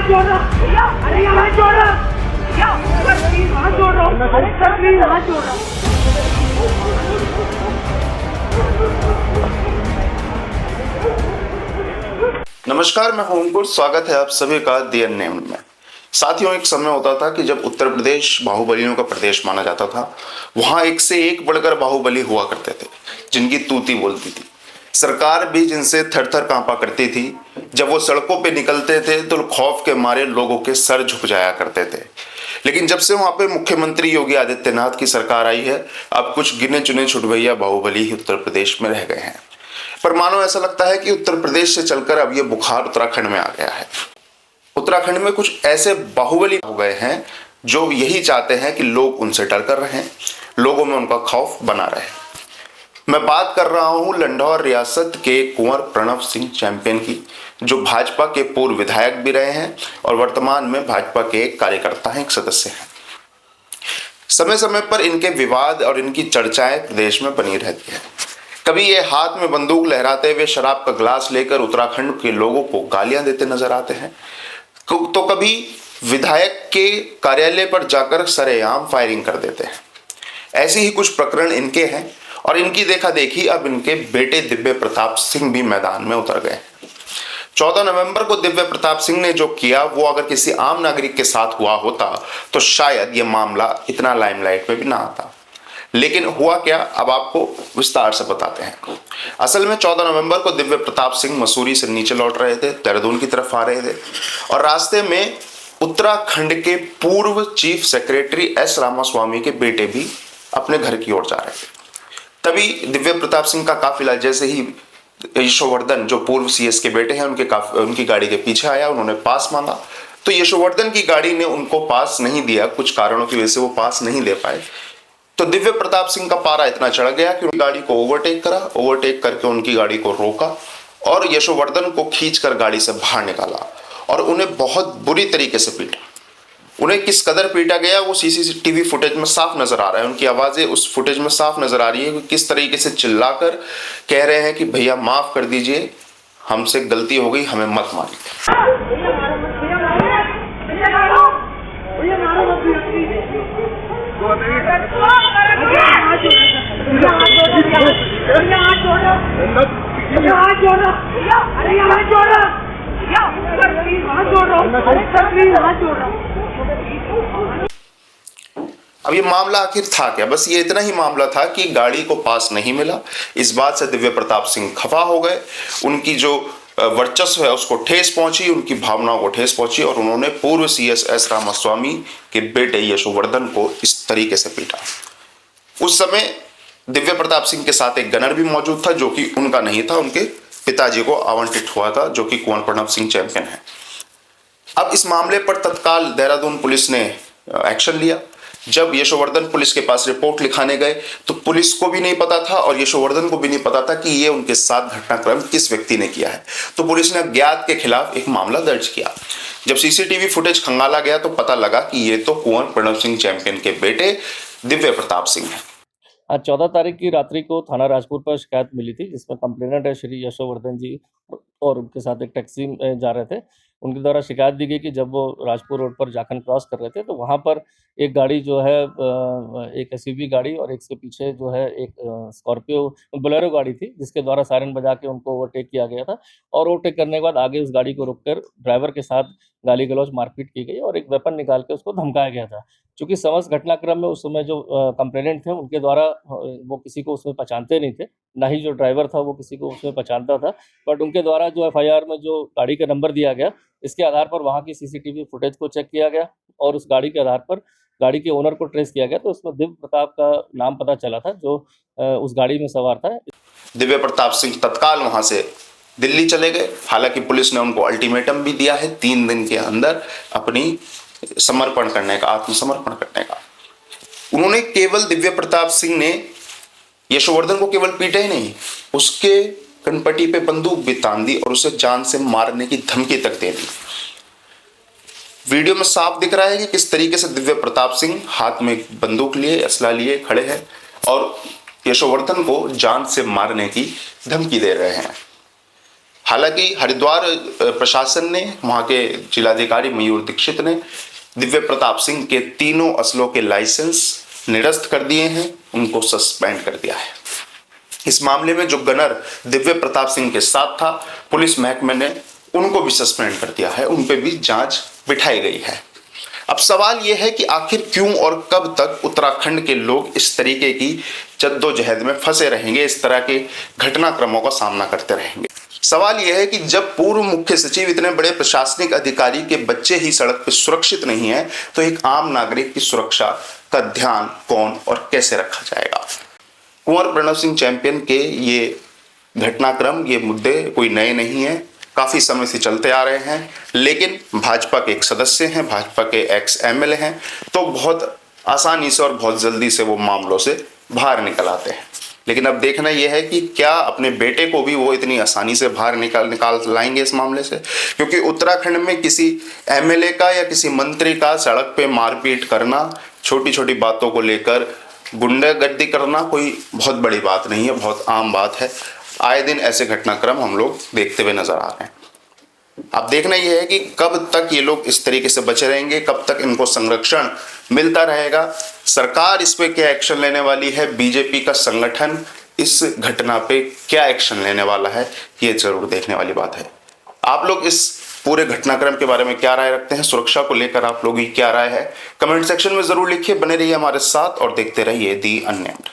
नमस्कार, मैं हूं अंकुर। स्वागत है आप सभी का DNA में। साथियों, एक समय होता था कि जब उत्तर प्रदेश बाहुबलियों का प्रदेश माना जाता था। वहां एक से एक बढ़कर बाहुबली हुआ करते थे, जिनकी तूती बोलती थी। सरकार भी जिनसे थर थर कांपा करती थी। जब वो सड़कों पे निकलते थे तो खौफ के मारे लोगों के सर झुक जाया करते थे। लेकिन जब से वहां पे मुख्यमंत्री योगी आदित्यनाथ की सरकार आई है, अब कुछ गिने चुने छुटभैया बाहुबली ही उत्तर प्रदेश में रह गए हैं। पर मानो ऐसा लगता है कि उत्तर प्रदेश से चलकर अब ये बुखार उत्तराखंड में आ गया है। उत्तराखंड में कुछ ऐसे बाहुबली हो गए हैं जो यही चाहते हैं कि लोग उनसे डर कर रहें, लोगों में उनका खौफ बना रहे। मैं बात कर रहा हूं लंढौर रियासत के कुंवर प्रणव सिंह चैंपियन की, जो भाजपा के पूर्व विधायक भी रहे हैं और वर्तमान में भाजपा के एक कार्यकर्ता हैं, एक सदस्य हैं। समय समय पर इनके विवाद और इनकी चर्चाएं प्रदेश में बनी रहती है। कभी ये हाथ में बंदूक लहराते हुए शराब का ग्लास लेकर उत्तराखंड के लोगों को गालियां देते नजर आते हैं, तो कभी विधायक के कार्यालय पर जाकर सरेआम फायरिंग कर देते हैं। ऐसे ही कुछ प्रकरण इनके हैं और इनकी देखा देखी अब इनके बेटे दिव्य प्रताप सिंह भी मैदान में उतर गए। 14 नवंबर को दिव्य प्रताप सिंह ने जो किया वो अगर किसी आम नागरिक के साथ हुआ होता तो शायद ये मामला इतना लाइमलाइट में भी ना आता। लेकिन हुआ क्या, अब आपको विस्तार से बताते हैं। असल में 14 नवंबर को दिव्य प्रताप सिंह मसूरी से नीचे लौट रहे थे, देहरादून की तरफ आ रहे थे और रास्ते में उत्तराखंड के पूर्व चीफ सेक्रेटरी एस रामास्वामी के बेटे भी अपने घर की ओर जा रहे थे। तभी दिव्य प्रताप सिंह का काफिला जैसे ही यशोवर्धन, जो पूर्व CS के बेटे हैं, उनकी गाड़ी के पीछे आया। उन्होंने पास मांगा तो यशोवर्धन की गाड़ी ने उनको पास नहीं दिया। कुछ कारणों की वजह से वो पास नहीं दे पाए। तो दिव्य प्रताप सिंह का पारा इतना चढ़ गया कि उनकी गाड़ी को ओवरटेक करा, ओवरटेक करके उनकी गाड़ी को रोका और यशोवर्धन को खींचकर गाड़ी से बाहर निकाला और उन्हें बहुत बुरी तरीके से पीटा। उन्हें किस कदर पीटा गया वो CCTV फुटेज में साफ नजर आ रहा है। उनकी आवाजें उस फुटेज में साफ नजर आ रही है कि किस तरीके से चिल्लाकर कह रहे हैं कि भैया माफ कर दीजिए, हमसे गलती हो गई, हमें मत मारिए। अब ये मामला आखिर था क्या? बस ये इतना ही मामला था कि गाड़ी को पास नहीं मिला। इस बात से दिव्य प्रताप सिंह खफा हो गए। उनकी जो वर्चस्व है उसको ठेस पहुंची, उनकी भावनाओं को ठेस पहुंची और उन्होंने पूर्व CS एस रामास्वामी के बेटे यशोवर्धन को इस तरीके से पीटा। उस समय दिव्य प्रताप सिंह के साथ एक गनर भी मौजूद था, जो कि उनका नहीं था, उनके पिताजी को आवंटित हुआ था, जो कि कुंवर प्रणव सिंह चैंपियन है। अब इस मामले पर तत्काल देहरादून पुलिस ने एक्शन लिया। जब यशोवर्धन पुलिस के पास रिपोर्ट लिखाने गए तो पुलिस को भी नहीं पता था और यशोवर्धन को भी नहीं पता था कि ये उनके साथ घटनाक्रम किस व्यक्ति ने किया है। तो पुलिस ने अज्ञात के खिलाफ एक मामला दर्ज किया। जब CCTV फुटेज खंगाला गया तो पता लगा कि ये तो कुंवर प्रणव सिंह चैंपियन के बेटे दिव्य प्रताप सिंह है। आज 14 तारीख की रात्रि को थाना राजपुर पर शिकायत मिली थी, जिसमें कंप्लेनेंट है श्री यशोवर्धन जी और उनके साथ एक टैक्सी में जा रहे थे। उनके द्वारा शिकायत दी गई कि जब वो राजपुर रोड पर जाखन क्रॉस कर रहे थे तो वहाँ पर एक गाड़ी जो है एक SUV गाड़ी और एक से पीछे जो है एक स्कॉर्पियो बोलेरो गाड़ी थी, जिसके द्वारा सायरन बजा के उनको ओवरटेक किया गया था। और ओवरटेक करने के बाद आगे उस गाड़ी को रोककर ड्राइवर के साथ गाली गलौज मारपीट की गई और एक वेपन निकाल के उसको धमकाया गया था। चूँकि समस्त घटनाक्रम में उस समय जो कंप्लेनेंट थे उनके द्वारा वो किसी को उसमें पहचानते नहीं थे, ना ही जो ड्राइवर था वो किसी को उसमें पहचानता था। बट उनके द्वारा जो FIR में जो गाड़ी का नंबर दिया गया, इसके आधार पर वहाँ की CCTV फुटेज को चेक किया गया और उस गाड़ी के आधार पर गाड़ी के ओनर को ट्रेस किया गया। तो उसमें दिव्य प्रताप का नाम पता चला था, जो उस गाड़ी में सवार था। दिव्य प्रताप सिंह तत्काल वहां से दिल्ली चले गए। हालांकि पुलिस ने उनको अल्टीमेटम भी दिया है 3 दिन के अंदर अपनी समर्पण करने का, आत्मसमर्पण करने का। उन्होंने केवल दिव्य प्रताप सिंह ने यशोवर्धन को केवल पीटा ही नहीं, उसके कनपटी पे बंदूक भी तान दी और उसे जान से मारने की धमकी तक दे दी। वीडियो में साफ दिख रहा है कि किस तरीके से दिव्य प्रताप सिंह हाथ में बंदूक लिए, असला लिए खड़े हैं और यशोवर्धन को जान से मारने की धमकी दे रहे हैं। हालांकि हरिद्वार प्रशासन ने, वहां के जिलाधिकारी मयूर दीक्षित ने दिव्य प्रताप सिंह के तीनों असलों के लाइसेंस निरस्त कर दिए हैं, उनको सस्पेंड कर दिया है। इस मामले में जो गनर दिव्य प्रताप सिंह के साथ था, पुलिस महकमे ने उनको भी सस्पेंड कर दिया है, उन पे भी जांच बिठाई गई है। अब सवाल यह है कि आखिर क्यों और कब तक उत्तराखंड के लोग इस तरीके की जद्दोजहद में फंसे रहेंगे, इस तरह के घटनाक्रमों का सामना करते रहेंगे। सवाल यह है कि जब पूर्व मुख्य सचिव, इतने बड़े प्रशासनिक अधिकारी के बच्चे ही सड़क पर सुरक्षित नहीं है, तो एक आम नागरिक की सुरक्षा का ध्यान कौन और कैसे रखा जाएगा। कुंवर प्रणव सिंह चैंपियन के ये घटनाक्रम, ये मुद्दे कोई नए नहीं है, काफी समय से चलते आ रहे हैं, लेकिन भाजपा के एक सदस्य हैं, भाजपा के एक्स एमएलए हैं, तो बहुत आसानी से और बहुत जल्दी से वो मामलों से बाहर निकल आते हैं। लेकिन अब देखना यह है कि क्या अपने बेटे को भी वो इतनी आसानी से बाहर निकाल लाएंगे इस मामले से, क्योंकि उत्तराखंड में किसी एमएलए का या किसी मंत्री का सड़क पे मारपीट करना, छोटी छोटी बातों को लेकर गुंडागर्दी करना कोई बहुत बड़ी बात नहीं है, बहुत आम बात है। आए दिन ऐसे घटनाक्रम हम लोग देखते हुए नजर आ रहे हैं। अब देखना यह है कि कब तक ये लोग इस तरीके से बचे रहेंगे, कब तक इनको संरक्षण मिलता रहेगा, सरकार इस पे क्या एक्शन लेने वाली है, बीजेपी का संगठन इस घटना पे क्या एक्शन लेने वाला है, ये जरूर देखने वाली बात है। आप लोग इस पूरे घटनाक्रम के बारे में क्या राय रखते हैं, सुरक्षा को लेकर आप लोगों की क्या राय है, कमेंट सेक्शन में जरूर लिखिए। बने रहिए हमारे साथ और देखते रहिए दी अननेम्ड।